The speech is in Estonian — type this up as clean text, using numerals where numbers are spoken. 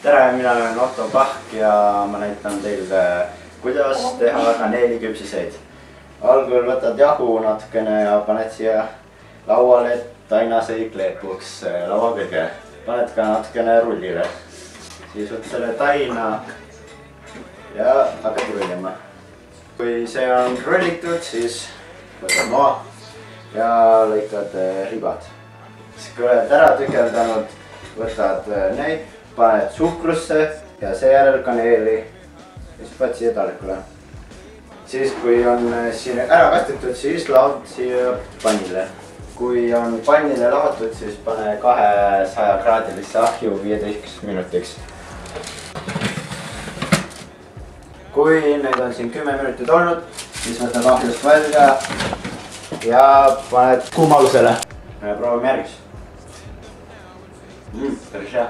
tere, mina olen Otto Pahk ja ma näitan teile, kuidas teha kaneeliküpsiseid. Algul võtad jahu natukene ja paned siia lauale, et aina see ei kleepuks laua külge. Paned ka natukene rullile. Siis võtad selle taina ja hakkad rullima. Kui see on rollitud, siis võtad noa ja lõikad ribad. Kui oled ära tükeldanud, võtad neid, paned suhkrusse ja seejärel kaneeli ja siis paned siia taldrikule. Siis kui on siin ära kastitud, siis lahud siia pannile. Kui on pannile lahatud, siis pane 200 kraadilisse ahju 15 minutiks. Kui neid on siin 10 minutit olnud, siis võtad ahjust välja ja paned kuumalusele. Proovime järgis. Päris hea.